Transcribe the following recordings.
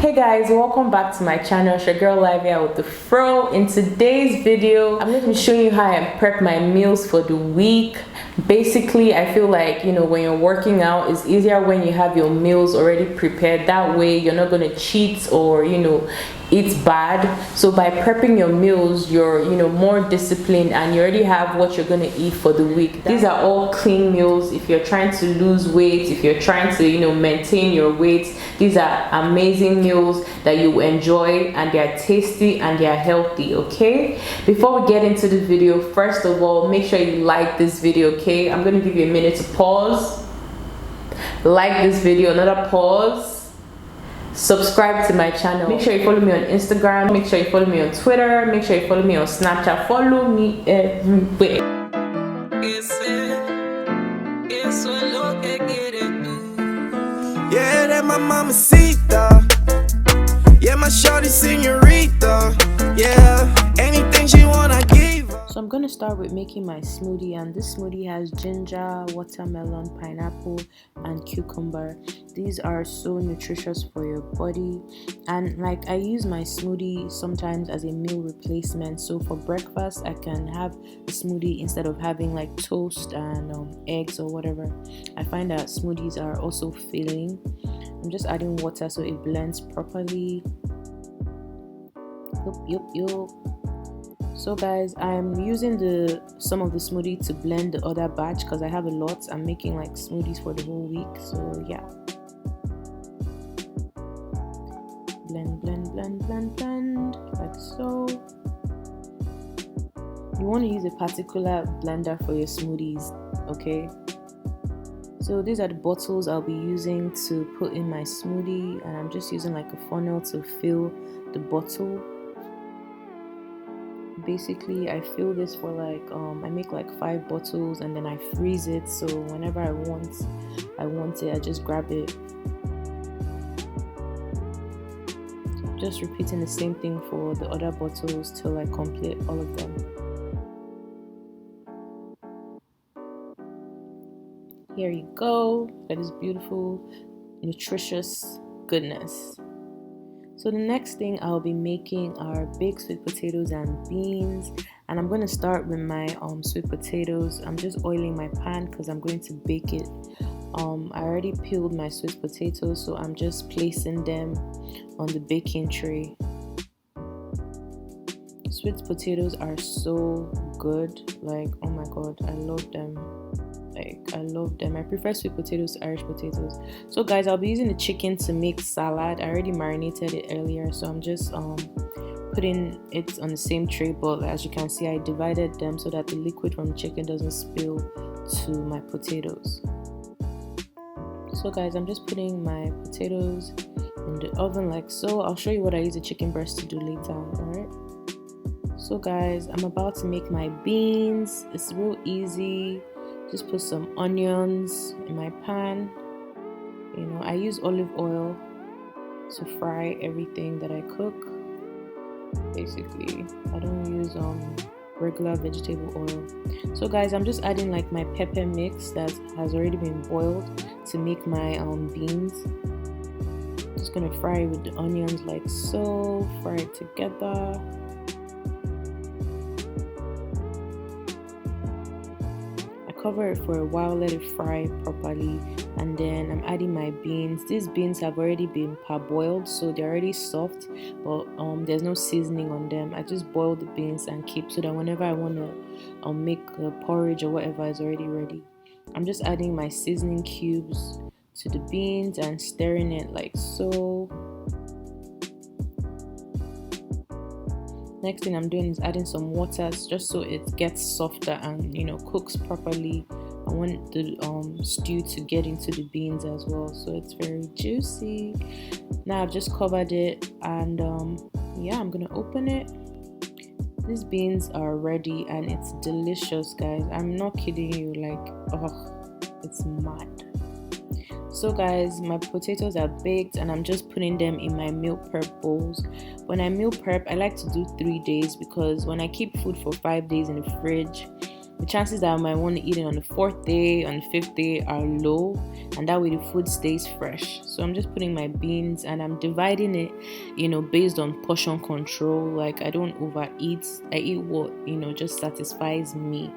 Hey guys, welcome back to my channel. It's your girl liviawiththefro. In today's video, I'm going to be showing you how I prep my meals for the week. Basically, I feel like, when you're working out, it's easier when you have your meals already prepared. That way, you're not going to cheat or, eat bad. So by prepping your meals, you're, more disciplined and you already have what you're going to eat for the week. These are all clean meals. If you're trying to lose weight, if you're trying to, maintain your weight, these are amazing meals that you enjoy, and they are tasty and they are healthy. Okay, before we get into the video, first of all, make sure you like this video. Okay, I'm going to give you a minute to pause, like this video, another pause, subscribe to my channel. Make sure you follow me on Instagram, make sure you follow me on Twitter, make sure you follow me on Snapchat. Follow me everywhere. Yeah, that my mamacita. Yeah, my shawty señorita. Yeah, anything she wanna give her. So I'm gonna start with making my smoothie, and this smoothie has ginger, watermelon, pineapple, and cucumber. These are so nutritious for your body, and like I use my smoothie sometimes as a meal replacement. So for breakfast, I can have a smoothie instead of having like toast and eggs or whatever. I find that smoothies are also filling. I'm just adding water so it blends properly. Yup. So guys, I'm using some of the smoothie to blend the other batch because I have a lot. I'm making like smoothies for the whole week, so yeah. Blend like so. You want to use a particular blender for your smoothies, okay? So these are the bottles I'll be using to put in my smoothie, and I'm just using like a funnel to fill the bottle. Basically, I fill this for like I make like 5 bottles and then I freeze it, so whenever I want it, I just grab it. Just repeating the same thing for the other bottles till I complete all of them. Here you go. That is beautiful, nutritious goodness. So the next thing I'll be making are baked sweet potatoes and beans, and I'm going to start with my sweet potatoes. I'm just oiling my pan because I'm going to bake it. I already peeled my sweet potatoes, so I'm just placing them on the baking tray. Sweet potatoes are so good, like oh my god, I love them. I prefer sweet potatoes to Irish potatoes. So guys, I'll be using the chicken to make salad. I already marinated it earlier, so I'm just putting it on the same tray, but as you can see, I divided them so that the liquid from the chicken doesn't spill to my potatoes. So guys, I'm just putting my potatoes in the oven like so. I'll show you what I use the chicken breast to do later. Alright, so guys, I'm about to make my beans. It's real easy. Just put some onions in my pan. I use olive oil to fry everything that I cook. Basically, I don't use regular vegetable oil. So guys, I'm just adding like my pepper mix that has already been boiled to make my beans. Just gonna fry it with the onions like so. Fry it together. Cover it for a while, let it fry properly, and then I'm adding my beans. These beans have already been parboiled, so they're already soft, but there's no seasoning on them. I just boil the beans and keep so that whenever I want to make a porridge or whatever is already ready. I'm just adding my seasoning cubes to the beans and stirring it like so. Next thing I'm doing is adding some water just so it gets softer and cooks properly. I want the stew to get into the beans as well, so it's very juicy. Now I've just covered it, and yeah, I'm gonna open it. These beans are ready and it's delicious, guys. I'm not kidding you, like oh, it's mad. So guys, my potatoes are baked and I'm just putting them in my meal prep bowls. When I meal prep, I like to do 3 days because when I keep food for 5 days in the fridge, the chances that I might want to eat it on the 4th day, on the 5th day are low, and that way the food stays fresh. So I'm just putting my beans and I'm dividing it, based on portion control. Like, I don't overeat. I eat what, just satisfies me.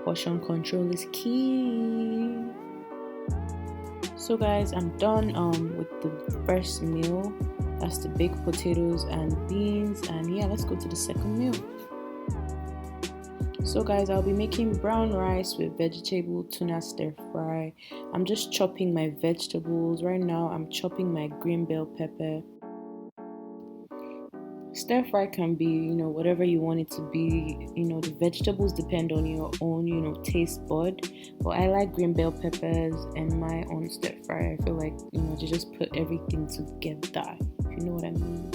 Portion control is key. So guys, I'm done with the first meal. That's the baked potatoes and beans, and yeah, let's go to the second meal. So guys, I'll be making brown rice with vegetable tuna stir fry. I'm just chopping my vegetables. Right now I'm chopping my green bell pepper. Stir fry can be, whatever you want it to be. The vegetables depend on your own, taste bud. But I like green bell peppers and my own stir fry. I feel like, to just put everything together, if you know what I mean.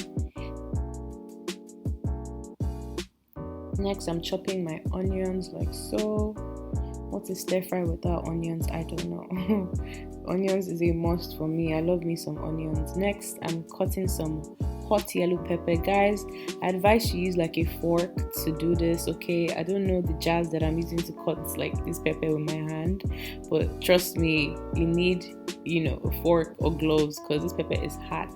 Next, I'm chopping my onions like so. What's a stir fry without onions? I don't know. Onions is a must for me. I love me some onions. Next, I'm cutting some hot yellow pepper. Guys, I advise you use like a fork to do this, okay? I don't know the jazz that I'm using to cut like this pepper with my hand, but trust me, you need a fork or gloves because this pepper is hot.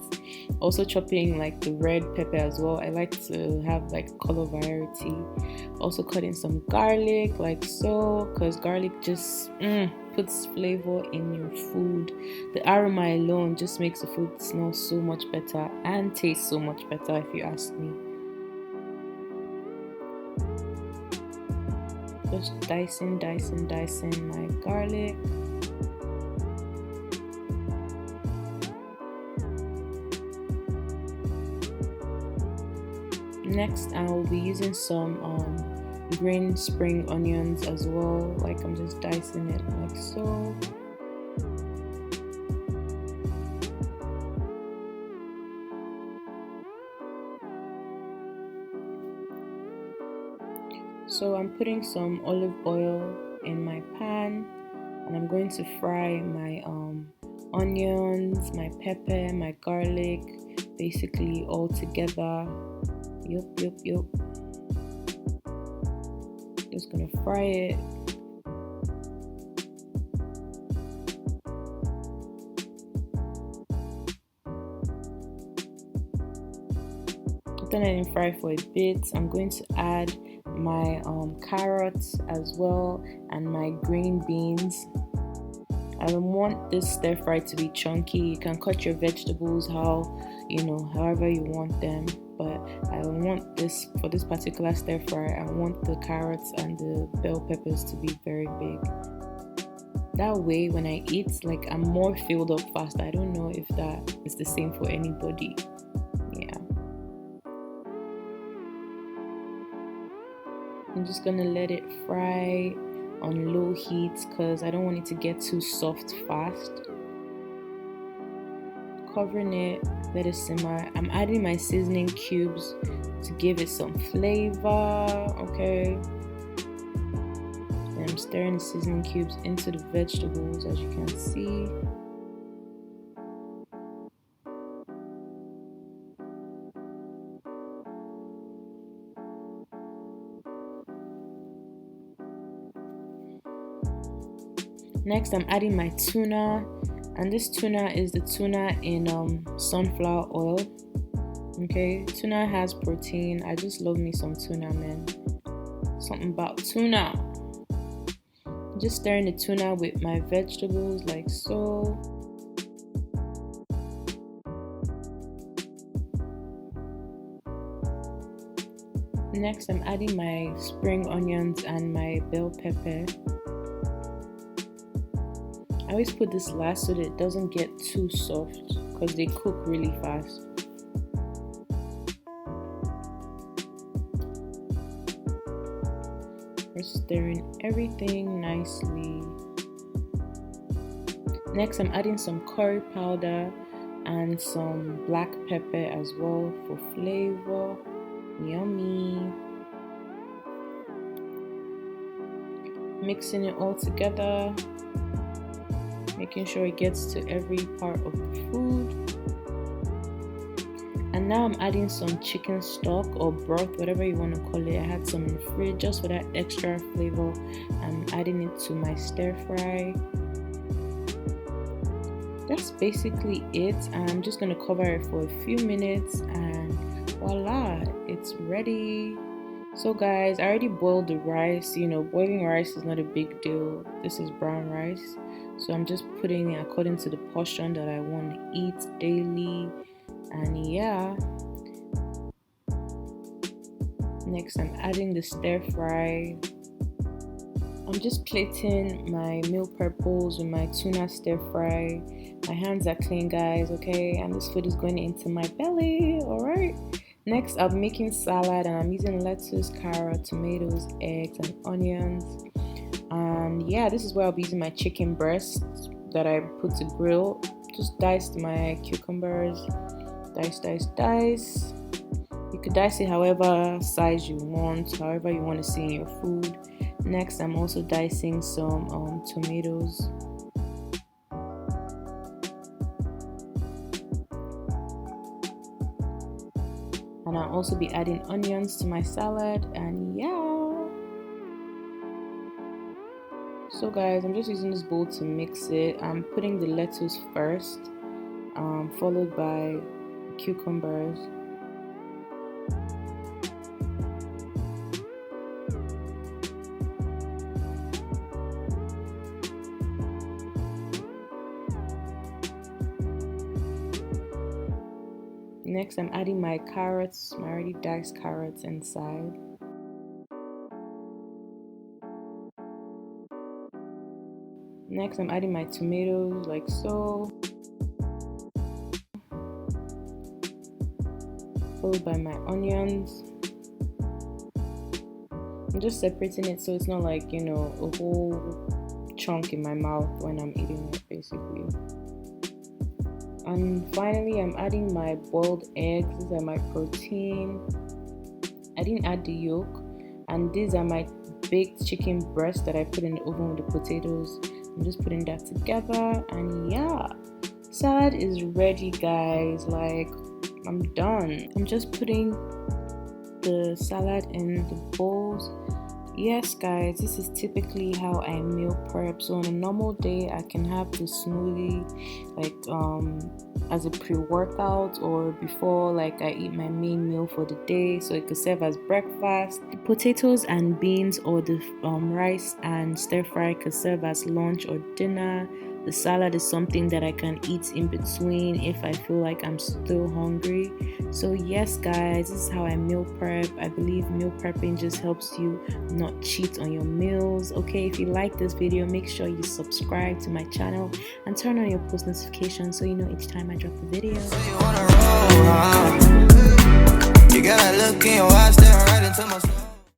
Also chopping like the red pepper as well. I like to have like color variety. Also cutting some garlic like so, because garlic just puts flavor in your food. The aroma alone just makes the food smell so much better and taste so much better, if you ask me. Just dicing my garlic. Next, I will be using some green spring onions as well. Like, I'm just dicing it like so. So I'm putting some olive oil in my pan, and I'm going to fry my onions, my pepper, my garlic, basically all together. Yup. Just gonna fry it. After letting it fry for a bit, I'm going to add my carrots as well and my green beans. I don't want this stir fry to be chunky. You can cut your vegetables however you want them, but I want this, for this particular stir fry, I want the carrots and the bell peppers to be very big. That way when I eat, like, I'm more filled up fast. I don't know if that is the same for anybody. Yeah, I'm just gonna let it fry on low heat because I don't want it to get too soft fast. Covering it, let it simmer. I'm adding my seasoning cubes to give it some flavor, okay? And I'm stirring the seasoning cubes into the vegetables, as you can see. Next, I'm adding my tuna, and this tuna is the tuna in sunflower oil. Okay, tuna has protein. I just love me some tuna, man. Something about tuna. Just stirring the tuna with my vegetables like so. Next, I'm adding my spring onions and my bell pepper. I always put this last so that it doesn't get too soft because they cook really fast. We're stirring everything nicely. Next, I'm adding some curry powder and some black pepper as well for flavor. Yummy. Mixing it all together, making sure it gets to every part of the food. And now I'm adding some chicken stock or broth, whatever you want to call it. I had some in the fridge just for that extra flavor. I'm adding it to my stir fry. That's basically it. I'm just going to cover it for a few minutes and voila, it's ready. So guys, I already boiled the rice. You know, boiling rice is not a big deal. This is brown rice, so I'm just putting it according to the portion that I want to eat daily. And yeah, next I'm adding the stir fry. I'm just plating my meal purples with my tuna stir fry. My hands are clean, guys, okay? And this food is going into my belly, alright? Next, I'm making salad and I'm using lettuce, carrot, tomatoes, eggs, and onions. And yeah, this is where I'll be using my chicken breast that I put to grill. Just diced my cucumbers. Dice. You could dice it however size you want, however you want to see in your food. Next, I'm also dicing some tomatoes. And I'll also be adding onions to my salad, and yeah. So guys, I'm just using this bowl to mix it. I'm putting the lettuce first, followed by cucumbers. Next, I'm adding my carrots, my already diced carrots inside. Next, I'm adding my tomatoes like so, followed by my onions. I'm just separating it so it's not like, you know, a whole chunk in my mouth when I'm eating it, basically. And finally, I'm adding my boiled eggs. These are my protein. I didn't add the yolk. And these are my baked chicken breast that I put in the oven with the potatoes. I'm just putting that together, and yeah, salad is ready, guys. Like, I'm done. I'm just putting the salad in the bowls. Yes, guys, this is typically how I meal prep. So on a normal day, I can have the smoothie like as a pre-workout or before like I eat my main meal for the day, so it could serve as breakfast. The potatoes and beans or the rice and stir fry could serve as lunch or dinner. The salad is something that I can eat in between if I feel like I'm still hungry. So yes, guys, this is how I meal prep. I believe meal prepping just helps you not cheat on your meals. Okay, if you like this video, make sure you subscribe to my channel and turn on your post notifications so you know each time I drop a video. So you wanna roll, huh? You got a look in your eyes, staring right into my soul.